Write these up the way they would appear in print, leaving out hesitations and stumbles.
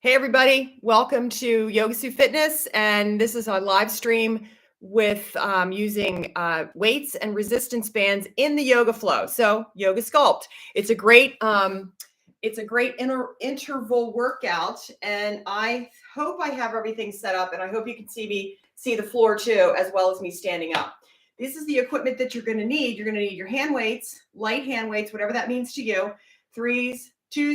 Hey everybody, welcome to Yogasu Fitness, and this is a live stream with using weights and resistance bands in the yoga flow. So Yoga Sculpt, it's a great interval workout, and I hope I have everything set up, and I hope you can see the floor too, as well as me standing up. This is the equipment that you're going to need. You're going to need your hand weights, light hand weights, whatever that means to you, twos,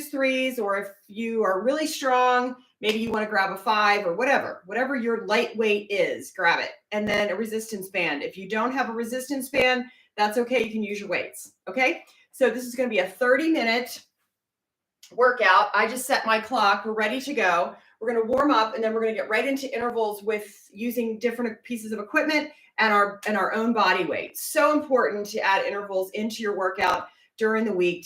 threes, or if you are really strong, maybe you want to grab a 5 or whatever your lightweight is, grab it. And then a resistance band. If you don't have a resistance band, that's okay. You can use your weights. Okay. So this is going to be a 30-minute workout. I just set my clock. We're ready to go. We're going to warm up, and then we're going to get right into intervals with using different pieces of equipment and our own body weight. So important to add intervals into your workout during the week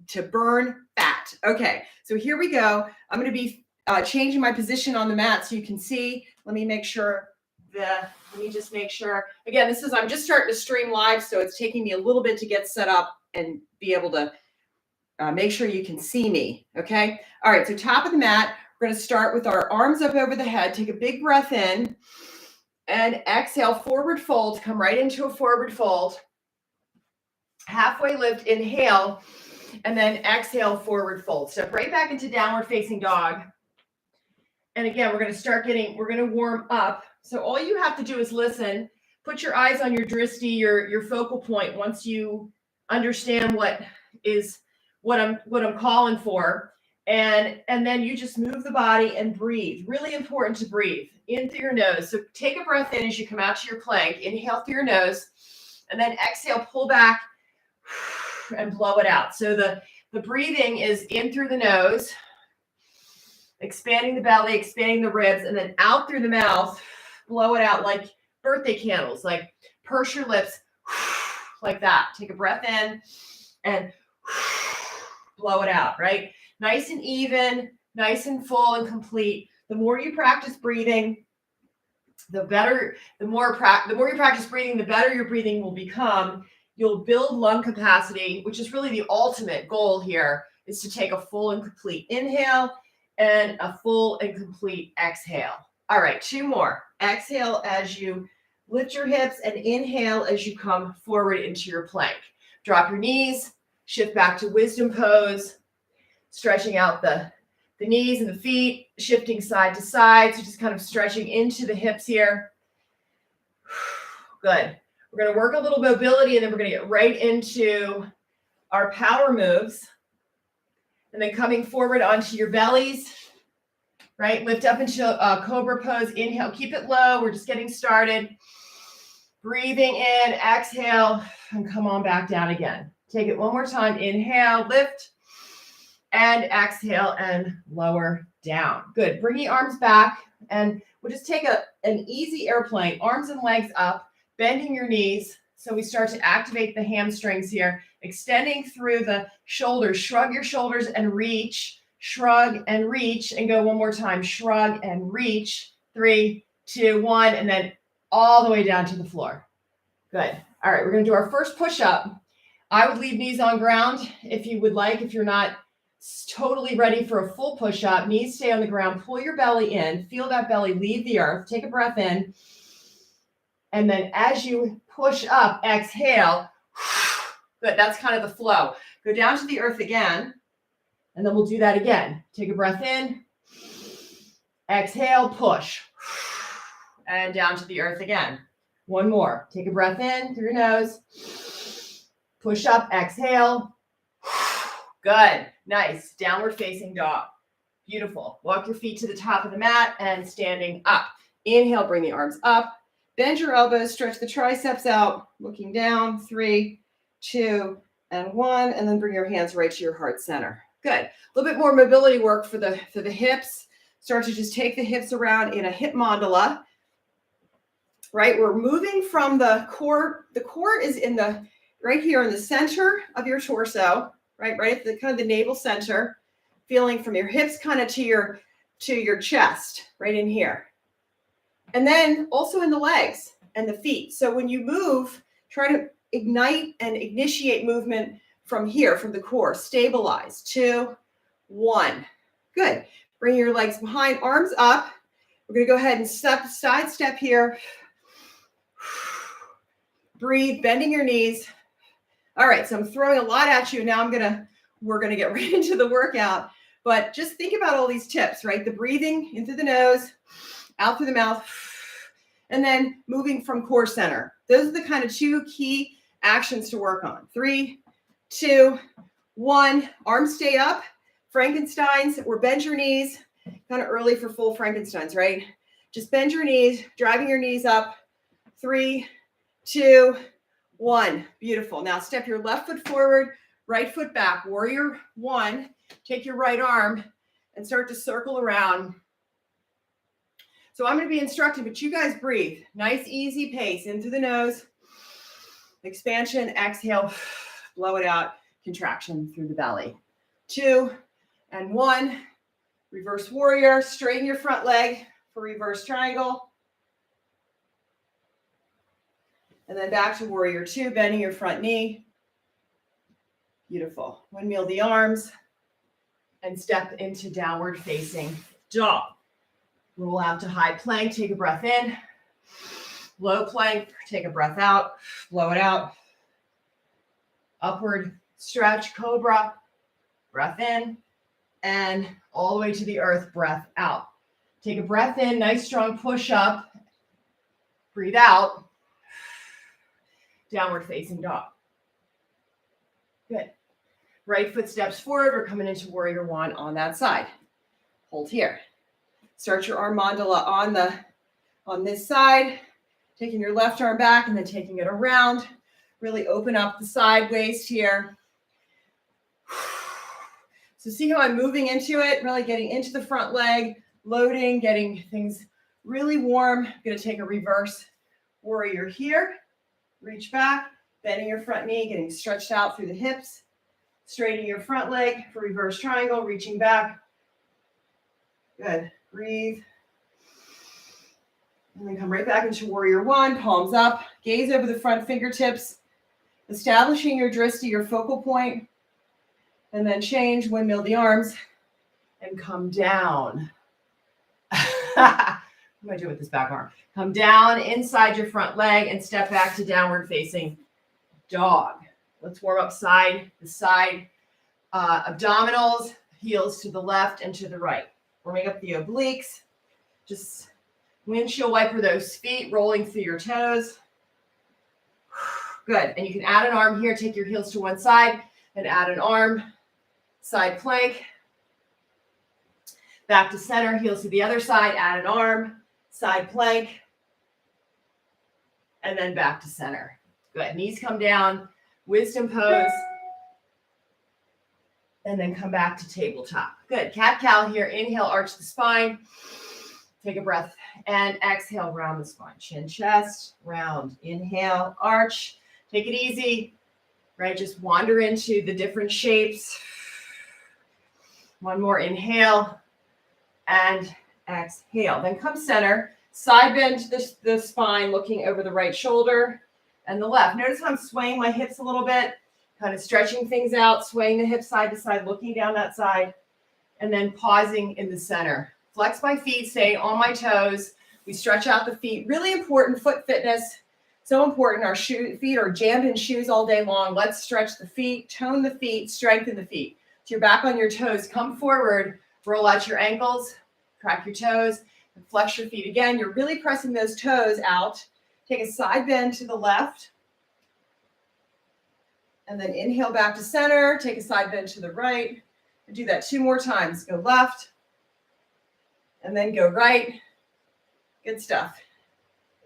to burn fat. Okay, so here we go. I'm going to be changing my position on the mat so you can see. Let me just make sure. Again, I'm just starting to stream live, so it's taking me a little bit to get set up and be able to make sure you can see me. Okay. All right. So top of the mat, we're going to start with our arms up over the head. Take a big breath in and exhale, forward fold. Come right into a forward fold. Halfway lift, inhale. And then exhale, forward fold. Step right back into downward facing dog. And again, we're going to warm up. So all you have to do is listen, put your eyes on your drishti, your focal point. Once you understand what I'm calling for. And then you just move the body and breathe. Really important to breathe in through your nose. So take a breath in as you come out to your plank. Inhale through your nose, and then exhale, pull back and blow it out. So the breathing is in through the nose, expanding the belly, expanding the ribs, and then out through the mouth, blow it out like birthday candles, like purse your lips like that. Take a breath in and blow it out, right? Nice and even, nice and full and complete. The more you practice breathing, the better. The more you practice breathing, the better your breathing will become. You'll build lung capacity, which is really the ultimate goal here, is to take a full and complete inhale and a full and complete exhale. All right, 2 more. Exhale as you lift your hips, and inhale as you come forward into your plank. Drop your knees, shift back to wisdom pose, stretching out the knees and the feet, shifting side to side. So just kind of stretching into the hips here. Good. We're going to work a little mobility, and then we're going to get right into our power moves. And then coming forward onto your bellies, right? Lift up into a cobra pose. Inhale, keep it low. We're just getting started. Breathing in, exhale, and come on back down again. Take it one more time. Inhale, lift, and exhale, and lower down. Good. Bring your arms back, and we'll just take an easy airplane. Arms and legs up, bending your knees. So we start to activate the hamstrings here, extending through the shoulders. Shrug your shoulders and reach. Shrug and reach, and go one more time. Shrug and reach. 3, 2, 1, and then all the way down to the floor. Good. All right, we're going to do our first push-up. I would leave knees on ground if you would like. If you're not totally ready for a full push-up, knees stay on the ground. Pull your belly in. Feel that belly leave the earth. Take a breath in. And then as you push up, exhale. Good. That's kind of the flow. Go down to the earth again. And then we'll do that again. Take a breath in. Exhale, push. And down to the earth again. One more. Take a breath in through your nose. Push up, exhale. Good. Nice. Downward facing dog. Beautiful. Walk your feet to the top of the mat and standing up. Inhale, bring the arms up. Bend your elbows, stretch the triceps out, looking down. 3, 2, and 1. And then bring your hands right to your heart center. Good. A little bit more mobility work for the hips. Start to just take the hips around in a hip mandala. Right? We're moving from the core. The core is right here in the center of your torso, right at the kind of the navel center, feeling from your hips kind of to your chest, right in here. And then also in the legs and the feet. So when you move, try to ignite and initiate movement from here, from the core. Stabilize. 2, 1. Good. Bring your legs behind, arms up. We're going to go ahead and side step here. Breathe, bending your knees. All right, so I'm throwing a lot at you. Now we're going to get right into the workout. But just think about all these tips, right? The breathing in through the nose, out through the mouth, and then moving from core center. Those are the kind of 2 key actions to work on. 3, 2, 1. Arms stay up. Frankensteins, or bend your knees. Kind of early for full Frankensteins, right? Just bend your knees, driving your knees up. 3, 2, 1. Beautiful. Now step your left foot forward, right foot back. Warrior 1. Take your right arm and start to circle around. So I'm going to be instructing, but you guys breathe. Nice, easy pace in through the nose. Expansion, exhale, blow it out. Contraction through the belly. 2 and 1. Reverse warrior. Straighten your front leg for reverse triangle. And then back to warrior 2, bending your front knee. Beautiful. Windmill the arms and step into downward facing dog. Roll out to high plank. Take a breath in. Low plank. Take a breath out. Blow it out. Upward stretch, cobra. Breath in. And all the way to the earth, breath out. Take a breath in. Nice strong push up. Breathe out. Downward facing dog. Good. Right foot steps forward. We're coming into warrior 1 on that side. Hold here. Start your arm mandala on this side. Taking your left arm back and then taking it around. Really open up the side waist here. So see how I'm moving into it, really getting into the front leg, loading, getting things really warm. I'm going to take a reverse warrior here. Reach back, bending your front knee, getting stretched out through the hips. Straightening your front leg for reverse triangle, reaching back. Good. Breathe. And then come right back into warrior 1, palms up, gaze over the front fingertips, establishing your drishti, your focal point, and then change, windmill the arms, and come down. What do I do with this back arm? Come down inside your front leg and step back to downward facing dog. Let's warm up side to side. Abdominals, heels to the left and to the right. Warming up the obliques. Just windshield wiper those feet, rolling through your toes. Good. And you can add an arm here. Take your heels to one side and add an arm. Side plank. Back to center, heels to the other side, add an arm. Side plank. And then back to center. Good. Knees come down. Wisdom pose. And then come back to tabletop. Good. Cat-cow here. Inhale, arch the spine. Take a breath and exhale, round the spine. Chin, chest, round. Inhale, arch. Take it easy, right? Just wander into the different shapes. One more inhale and exhale. Then come center. Side bend the spine, looking over the right shoulder and the left. Notice how I'm swaying my hips a little bit, kind of stretching things out, swaying the hips side to side, looking down that side, and then pausing in the center. Flex my feet, staying on my toes. We stretch out the feet. Really important, foot fitness. So important. Our feet are jammed in shoes all day long. Let's stretch the feet, tone the feet, strengthen the feet. So you're back on your toes. Come forward, roll out your ankles, crack your toes, and flex your feet. Again, you're really pressing those toes out. Take a side bend to the left. And then inhale back to center. Take a side bend to the right. And do that 2 more times. Go left. And then go right. Good stuff.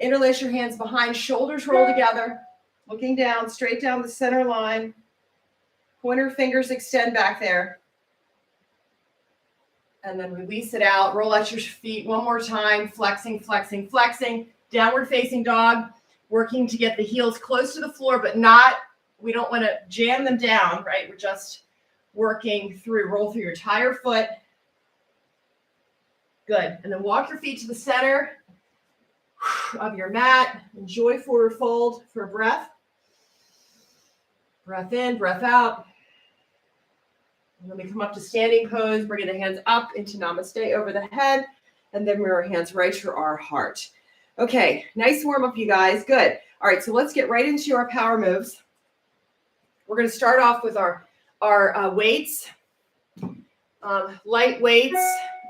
Interlace your hands behind, shoulders roll together, looking down, straight down the center line. Pointer fingers extend back there. And then release it out. Roll out your feet one more time. Flexing, flexing, flexing. Downward facing dog. Working to get the heels close to the floor, but not, we don't want to jam them down, right? We're just working through. Roll through your entire foot. Good. And then walk your feet to the center of your mat. Enjoy forward fold for a breath. Breath in, breath out. And then we come up to standing pose, bringing the hands up into namaste over the head, and then mirror hands right to our heart. Okay, nice warm up, you guys. Good. All right, so let's get right into our power moves. We're going to start off with our weights, light weights,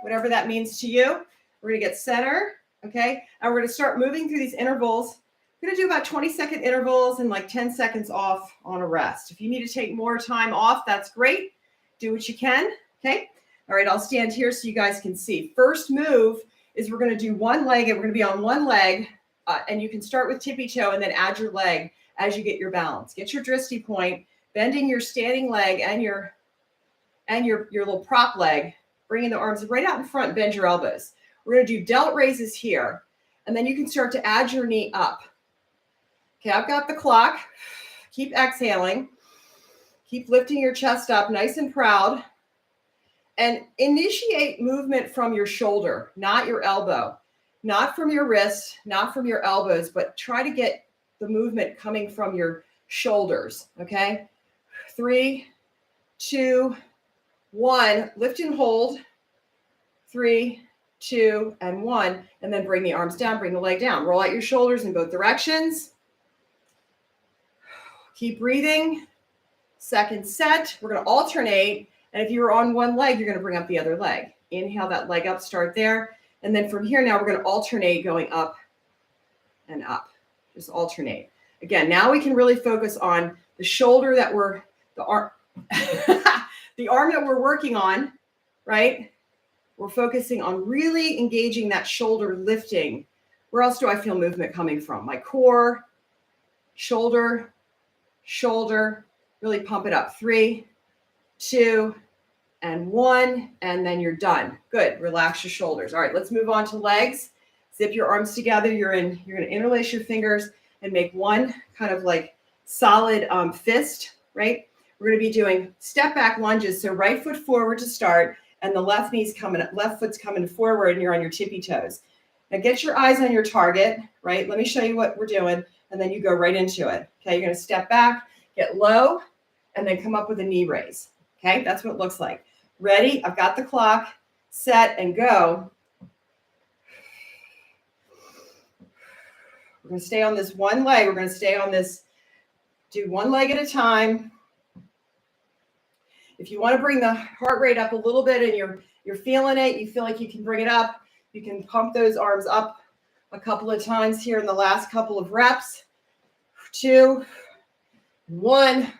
whatever that means to you. We're going to get center, okay? And we're going to start moving through these intervals. We're going to do about 20-second intervals and like 10 seconds off on a rest. If you need to take more time off, that's great. Do what you can, okay? All right, I'll stand here so you guys can see. First move is we're going to do one leg, and we're going to be on one leg, and you can start with tippy toe and then add your leg as you get your balance. Get your drishti point, bending your standing leg and your little prop leg, bringing the arms right out in front, bend your elbows. We're going to do delt raises here, and then you can start to add your knee up. Okay, I've got the clock. Keep exhaling. Keep lifting your chest up nice and proud. And initiate movement from your shoulder, not your elbow, not from your wrist, not from your elbows, but try to get the movement coming from your shoulders, okay? 3, 2, 1, lift and hold. 3, 2, and 1, and then bring the arms down, bring the leg down. Roll out your shoulders in both directions. Keep breathing. Second set, we're going to alternate. And if you're on one leg, you're going to bring up the other leg. Inhale that leg up, start there. And then from here, now we're going to alternate going up and up. Just alternate. Again, now we can really focus on the shoulder that the arm that we're working on, right? We're focusing on really engaging that shoulder lifting. Where else do I feel movement coming from? My core, shoulder, shoulder. Really pump it up. 3, 2, and 1, and then you're done. Good. Relax your shoulders. All right, let's move on to legs. Zip your arms together. You're going to interlace your fingers and make one kind of like solid fist, right? We're going to be doing step back lunges. So right foot forward to start, and the left foot's coming forward, and you're on your tippy toes. Now get your eyes on your target, right? Let me show you what we're doing, and then you go right into it. Okay, you're going to step back, get low, and then come up with a knee raise. Okay, that's what it looks like. Ready? I've got the clock, set, and go. We're going to stay on this one leg. We're going to stay on this, do one leg at a time. If you want to bring the heart rate up a little bit and you're feeling it, you feel like you can bring it up, you can pump those arms up a couple of times here in the last couple of reps. 2, 1,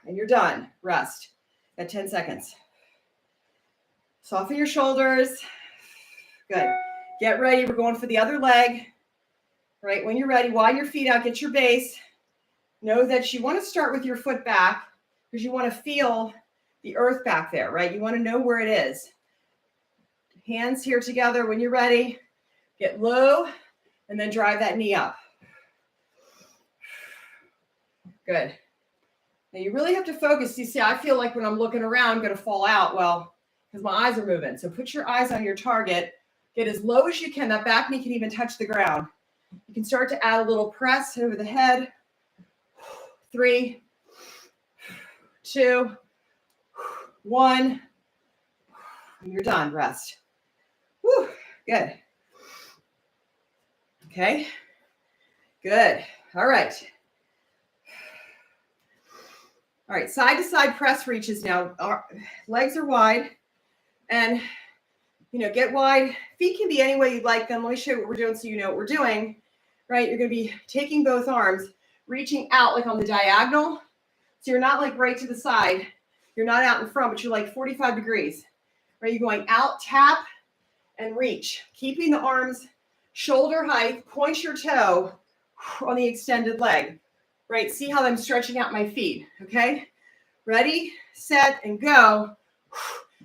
and you're done. Rest at 10 seconds. Soften your shoulders. Good. Get ready. We're going for the other leg. Right, when you're ready, widen your feet out, get your base. Know that you want to start with your foot back because you want to feel the earth back there, right? You want to know where it is. Hands here together when you're ready. Get low and then drive that knee up. Good. Now you really have to focus. You see, I feel like when I'm looking around, I'm going to fall out. Well, because my eyes are moving. So put your eyes on your target. Get as low as you can. That back knee can even touch the ground. You can start to add a little press over the head. 3, 2, 1. And you're done. Rest. Whew. Good. Okay. Good. All right. All right. Side to side press reaches now. Our legs are wide. And, get wide. Feet can be any way you'd like them. Let me show you what we're doing so you know what we're doing. Right? You're going to be taking both arms, reaching out like on the diagonal. So you're not like right to the side. You're not out in front, but you're like 45 degrees. Right? You're going out, tap, and reach. Keeping the arms shoulder height. Point your toe on the extended leg. Right? See how I'm stretching out my feet. Okay? Ready, set, and go.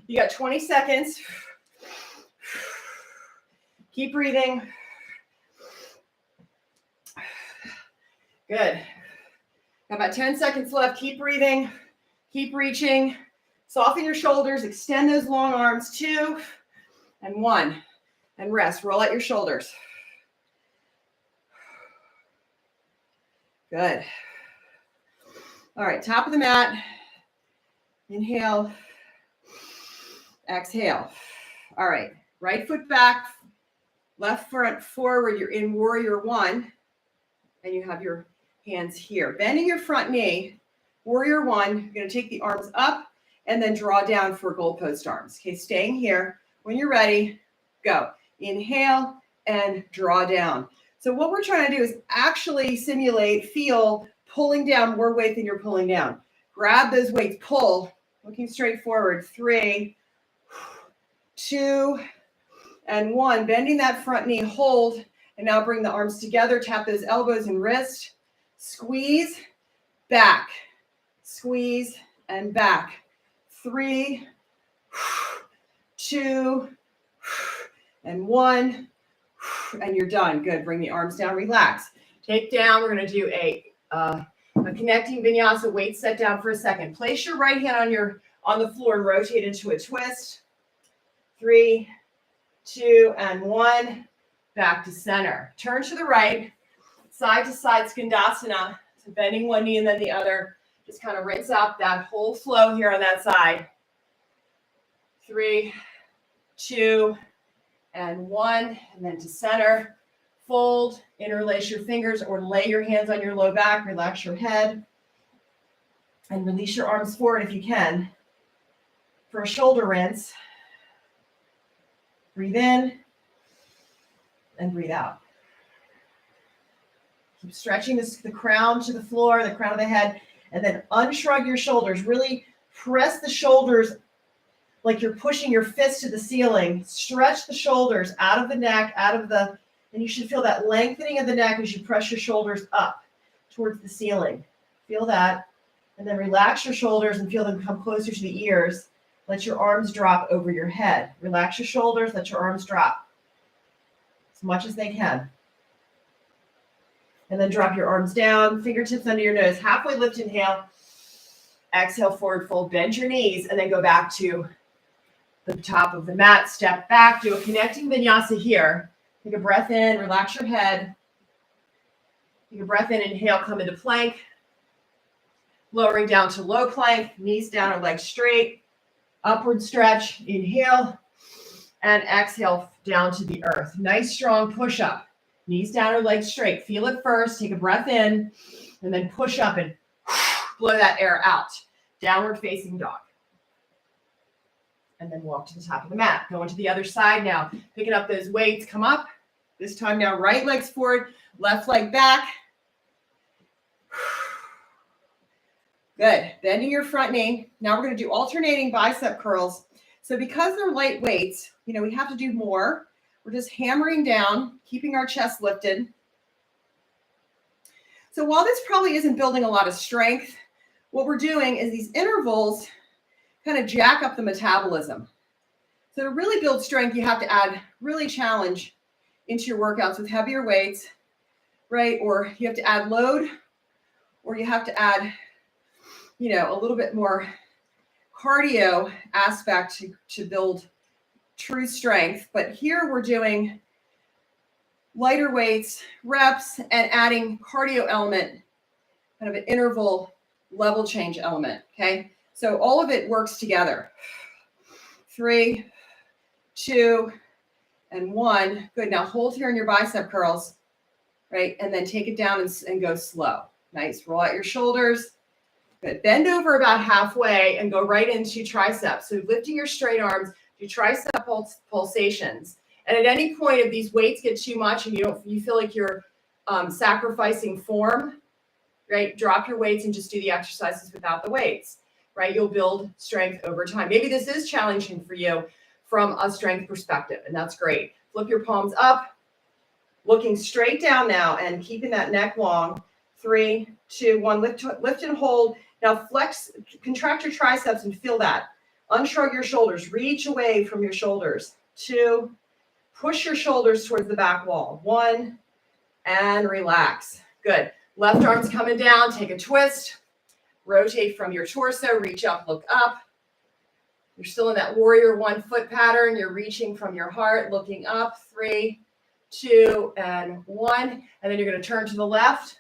You got 20 seconds. Keep breathing. Good. Got about 10 seconds left. Keep breathing. Keep reaching. Soften your shoulders. Extend those long arms. 2 and 1. And rest. Roll out your shoulders. Good. All right. Top of the mat. Inhale. Exhale. All right. Right foot back, left foot forward. You're in warrior one. And you have your hands here. Bending your front knee. Warrior one. You're going to take the arms up and then draw down for goalpost arms. Okay, staying here. When you're ready, go. Inhale and draw down. So what we're trying to do is actually simulate, feel, pulling down more weight than you're pulling down. Grab those weights, pull, looking straight forward. 3, 2, and 1. Bending that front knee, hold, and now bring the arms together. Tap those elbows and wrist. Squeeze, back, squeeze, and back. 3, 2, and 1, and you're done. Good. Bring the arms down. Relax. Take down. We're going to do a connecting vinyasa. Weight set down for a second. Place your right hand on the floor and rotate into a twist. 3, 2, and 1. Back to center. Turn to the right. Side to side skandasana. So bending one knee and then the other. Just kind of rinse out that whole flow here on that side. 3, 2, and 1. And then to center. Fold. Interlace your fingers or lay your hands on your low back. Relax your head. And release your arms forward if you can. For a shoulder rinse. Breathe in. And breathe out. Keep stretching the crown to the floor, the crown of the head, and then unshrug your shoulders. Really press the shoulders like you're pushing your fist to the ceiling. Stretch the shoulders out of the neck, and you should feel that lengthening of the neck as you press your shoulders up towards the ceiling. Feel that. And then relax your shoulders and feel them come closer to the ears. Let your arms drop over your head. Relax your shoulders, let your arms drop as much as they can. And then drop your arms down, fingertips under your nose. Halfway lift, inhale. Exhale, forward fold, bend your knees, and then go back to the top of the mat. Step back, do a connecting vinyasa here. Take a breath in, relax your head. Take a breath in, inhale, come into plank. Lowering down to low plank, knees down or legs straight. Upward stretch, inhale, and exhale down to the earth. Nice strong push up. Knees down or legs straight. Feel it first. Take a breath in and then push up and blow that air out. Downward facing dog. And then walk to the top of the mat. Going to the other side now. Picking up those weights. Come up. This time now right leg's forward, left leg back. Good. Bending your front knee. Now we're going to do alternating bicep curls. So because they're light weights, we have to do more. We're just hammering down, keeping our chest lifted. So while this probably isn't building a lot of strength, what we're doing is these intervals kind of jack up the metabolism. So to really build strength, you have to add really challenge into your workouts with heavier weights, right? Or you have to add load, or you have to add, a little bit more cardio aspect to build true strength. But here we're doing lighter weights, reps, and adding cardio element, kind of an interval level change element, okay? So all of it works together. 3, 2, and 1. Good. Now hold here in your bicep curls, right? And then take it down and go slow. Nice. Roll out your shoulders. Good. Bend over about halfway and go right into triceps. So lifting your straight arms, do tricep pulsations. And at any point, if these weights get too much and you feel like you're sacrificing form, right? Drop your weights and just do the exercises without the weights, right? You'll build strength over time. Maybe this is challenging for you from a strength perspective, and that's great. Flip your palms up, looking straight down now and keeping that neck long. 3, 2, 1, lift and hold. Now flex, contract your triceps and feel that. Unshrug your shoulders, reach away from your shoulders. 2, push your shoulders towards the back wall. 1, and relax. Good. Left arm's coming down, take a twist. Rotate from your torso, reach up, look up. You're still in that warrior 1 foot pattern. You're reaching from your heart, looking up. 3, 2, and 1. And then you're going to turn to the left.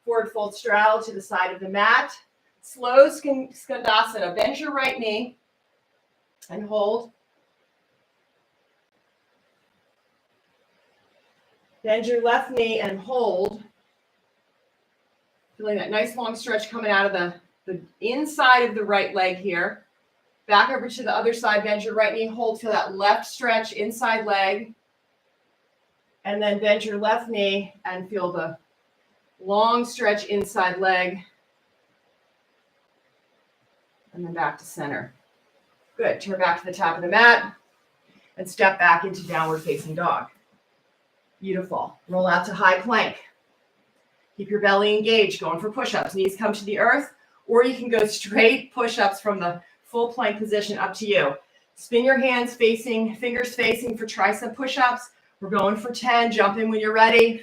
Forward fold straddle to the side of the mat. Slow skandasana. Bend your right knee. and hold. Bend your left knee and hold. Feeling that nice long stretch coming out of the inside of the right leg here. Back over to the other side, bend your right knee, hold, feel that left stretch, inside leg. And then bend your left knee and feel the long stretch, inside leg. And then back to center. Good, turn back to the top of the mat and step back into downward facing dog. Beautiful. Roll out to high plank. Keep your belly engaged, going for push-ups. Knees come to the earth, or you can go straight push-ups from the full plank position, up to you. Spin your hands facing, fingers facing for tricep push-ups. We're going for 10. Jump in when you're ready.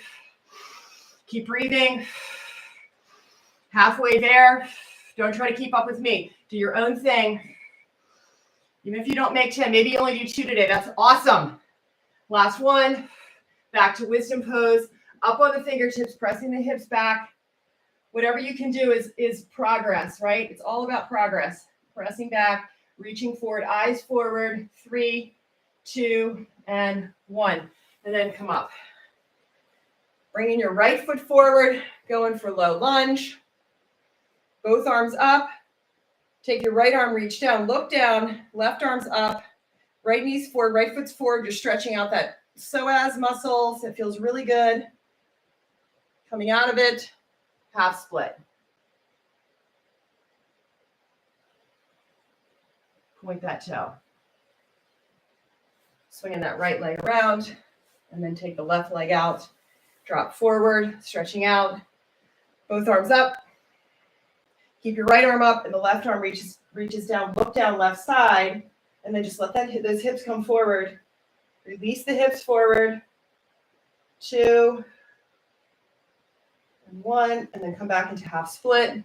Keep breathing. Halfway there. Don't try to keep up with me. Do your own thing. Even if you don't make 10, maybe you only do 2 today. That's awesome. Last one. Back to wisdom pose. Up on the fingertips, pressing the hips back. Whatever you can do is progress, right? It's all about progress. Pressing back, reaching forward, eyes forward. 3, 2, and 1. And then come up. Bringing your right foot forward, going for low lunge. Both arms up. Take your right arm, reach down, look down. Left arm's up. Right knee's forward, right foot's forward. You're stretching out that psoas muscles. It feels really good. Coming out of it, half split. Point that toe. Swinging that right leg around, and then take the left leg out. Drop forward, stretching out. Both arms up. Keep your right arm up, and the left arm reaches down. Look down left side, and then just let those hips come forward. Release the hips forward. 2, and 1, and then come back into half split.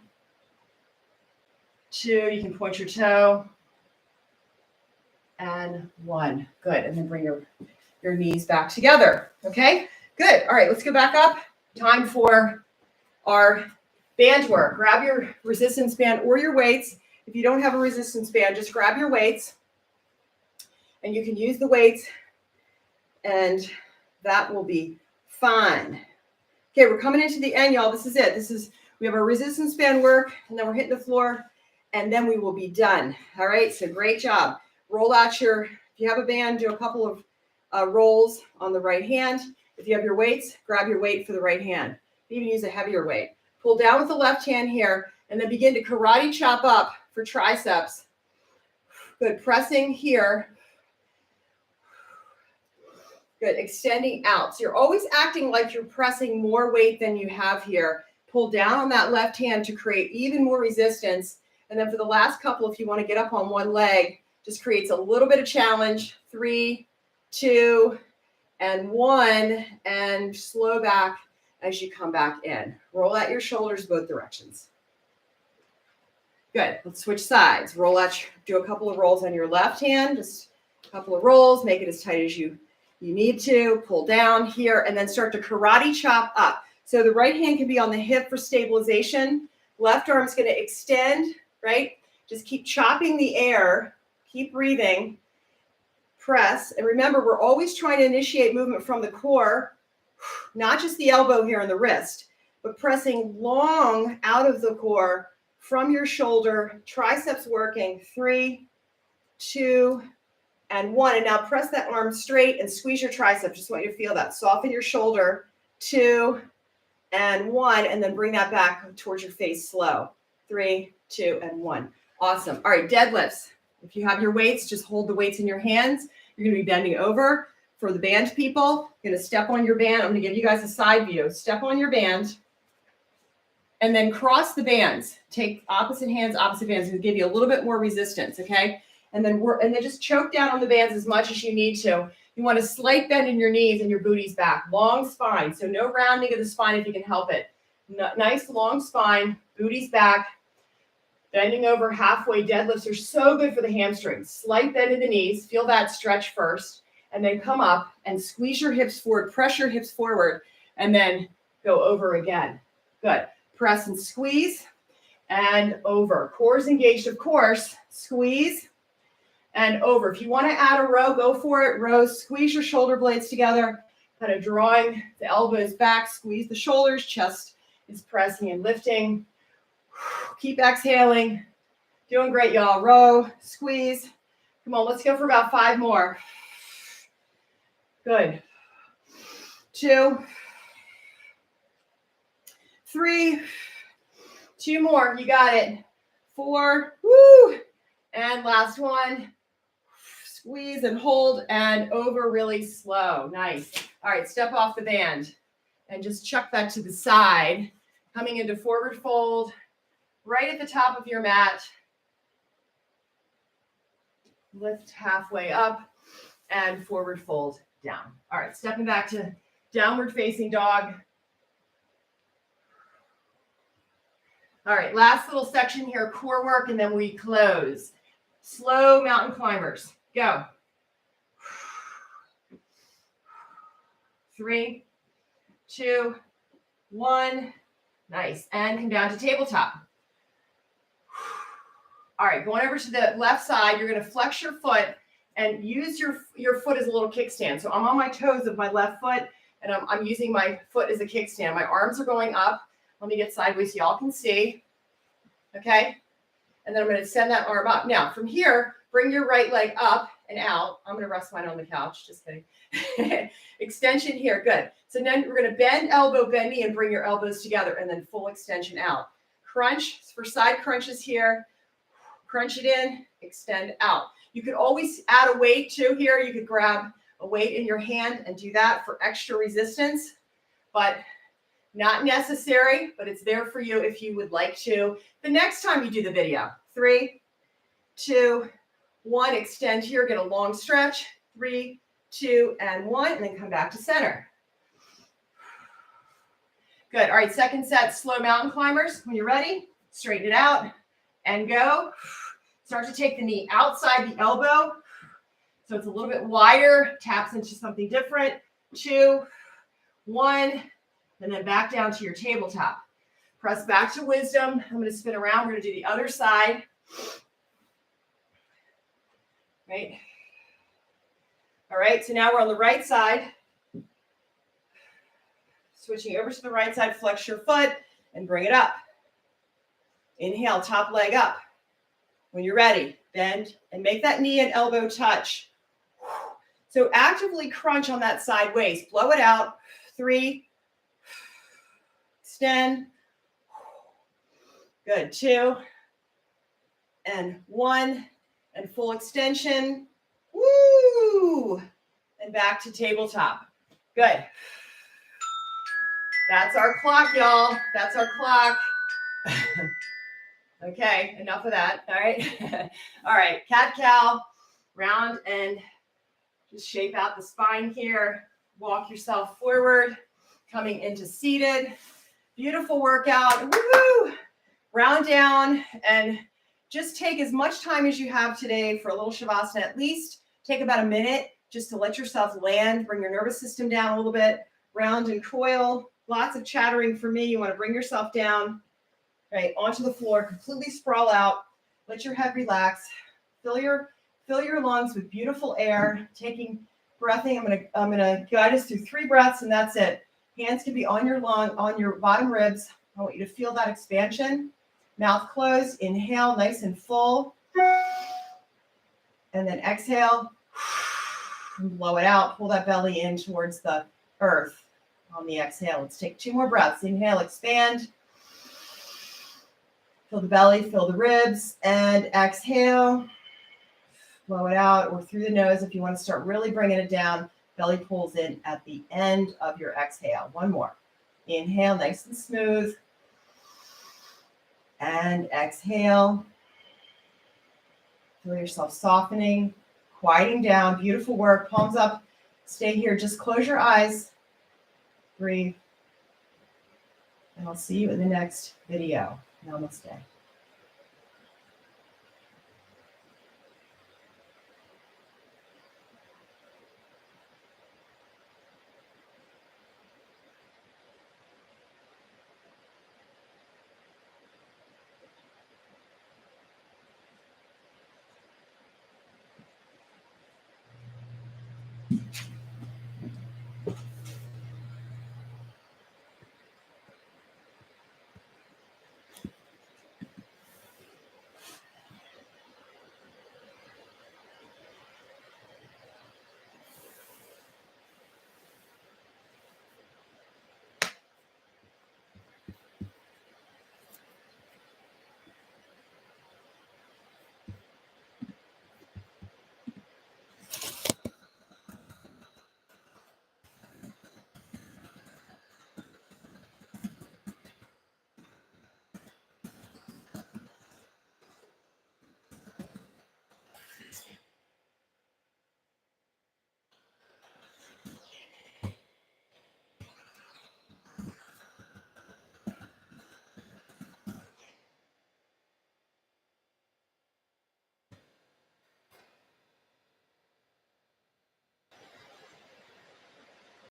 2, you can point your toe. And 1. Good. And then bring your knees back together. Okay? Good. All right, let's go back up. Time for our band work. Grab your resistance band or your weights. If you don't have a resistance band, just grab your weights. And you can use the weights, and that will be fine. Okay, we're coming into the end, y'all. This is it. We have our resistance band work, and then we're hitting the floor, and then we will be done. All right, so great job. Roll out if you have a band, do a couple of rolls on the right hand. If you have your weights, grab your weight for the right hand. Even use a heavier weight. Pull down with the left hand here, and then begin to karate chop up for triceps. Good, pressing here. Good, extending out. So you're always acting like you're pressing more weight than you have here. Pull down on that left hand to create even more resistance. And then for the last couple, if you want to get up on one leg, just creates a little bit of challenge. 3, 2, and 1. And slow back as you come back in. Roll out your shoulders both directions. Good. Let's switch sides. Roll out. Do a couple of rolls on your left hand. Just a couple of rolls. Make it as tight as you need to. Pull down here and then start to karate chop up. So the right hand can be on the hip for stabilization. Left arm's going to extend, right? Just keep chopping the air. Keep breathing. Press. And remember, we're always trying to initiate movement from the core, not just the elbow here and the wrist, but pressing long out of the core from your shoulder, triceps working. 3, 2, and 1. And now press that arm straight and squeeze your tricep. Just want you to feel that. Soften your shoulder. 2, and 1. And then bring that back towards your face slow. 3, 2, and 1. Awesome. All right, deadlifts. If you have your weights, just hold the weights in your hands. You're going to be bending over. For the band people, you're going to step on your band. I'm going to give you guys a side view. Step on your band. And then cross the bands. Take opposite hands, opposite bands. It'll give you a little bit more resistance, okay? And then just choke down on the bands as much as you need to. You want a slight bend in your knees and your booty's back. Long spine. So no rounding of the spine if you can help it. Nice long spine, booty's back. Bending over halfway. Deadlifts are so good for the hamstrings. Slight bend in the knees. Feel that stretch first. And then come up and squeeze your hips forward. Press your hips forward. And then go over again. Good. Press and squeeze. And over. Core is engaged, of course. Squeeze. and over. If you want to add a row, go for it. Row, squeeze your shoulder blades together, kind of drawing the elbows back, squeeze the shoulders, chest is pressing and lifting. Keep exhaling. Doing great, y'all. Row, squeeze. Come on, let's go for about 5 more. Good. 2, 3, 2 more. You got it. 4, woo. And last one. Squeeze and hold and over really slow. Nice. All right, step off the band and just chuck that to the side. Coming into forward fold, right at the top of your mat. Lift halfway up and forward fold down. All right, stepping back to downward facing dog. All right, last little section here, core work, and then we close. Slow mountain climbers. Go. 3, 2, 1. Nice. And come down to tabletop. All right, going over to the left side, you're going to flex your foot and use your foot as a little kickstand. So I'm on my toes of my left foot, and I'm using my foot as a kickstand. My arms are going up. Let me get sideways so y'all can see. Okay? And then I'm going to send that arm up. Now, from here, bring your right leg up and out. I'm going to rest mine on the couch. Just kidding. Extension here. Good. So then we're going to bend elbow, bend knee, and bring your elbows together, and then full extension out. Crunch for side crunches here. Crunch it in, extend out. You could always add a weight too here. You could grab a weight in your hand and do that for extra resistance, but not necessary, but it's there for you if you would like to. The next time you do the video, 3, 2, 1, extend here, get a long stretch, 3, 2, and 1, and then come back to center. Good. All right, second set, slow mountain climbers. When you're ready, straighten it out and go. Start to take the knee outside the elbow. So it's a little bit wider, taps into something different. 2, 1, and then back down to your tabletop. Press back to wisdom. I'm going to spin around. We're going to do the other side. Right. All right, so now we're on the right side. Switching over to the right side, flex your foot and bring it up. Inhale, top leg up. When you're ready, bend and make that knee and elbow touch. So actively crunch on that side waist. Blow it out. 3. Extend. Good. 2. And 1. And full extension. Woo! And back to tabletop. Good. That's our clock, y'all. That's our clock. Okay, enough of that. All right. All right, cat-cow, round and just shape out the spine here. Walk yourself forward, coming into seated. Beautiful workout. Woohoo! Round down and just take as much time as you have today for a little shavasana. At least take about a minute just to let yourself land, bring your nervous system down a little bit. Round and coil. Lots of chattering for me. You want to bring yourself down. Right, onto the floor, completely sprawl out. Let your head relax. Fill your lungs with beautiful air. Taking breathing. I'm gonna guide us through 3 breaths, and that's it. Hands can be on your on your bottom ribs. I want you to feel that expansion. Mouth closed. Inhale, nice and full, and then exhale. And blow it out. Pull that belly in towards the earth on the exhale. Let's take 2 more breaths. Inhale, expand. Fill the belly, fill the ribs, and exhale. Blow it out or through the nose if you want to start really bringing it down. Belly pulls in at the end of your exhale. 1 more. Inhale, nice and smooth. And exhale. Feel yourself softening, quieting down. Beautiful work. Palms up. Stay here. Just close your eyes. Breathe. And I'll see you in the next video. Namaste.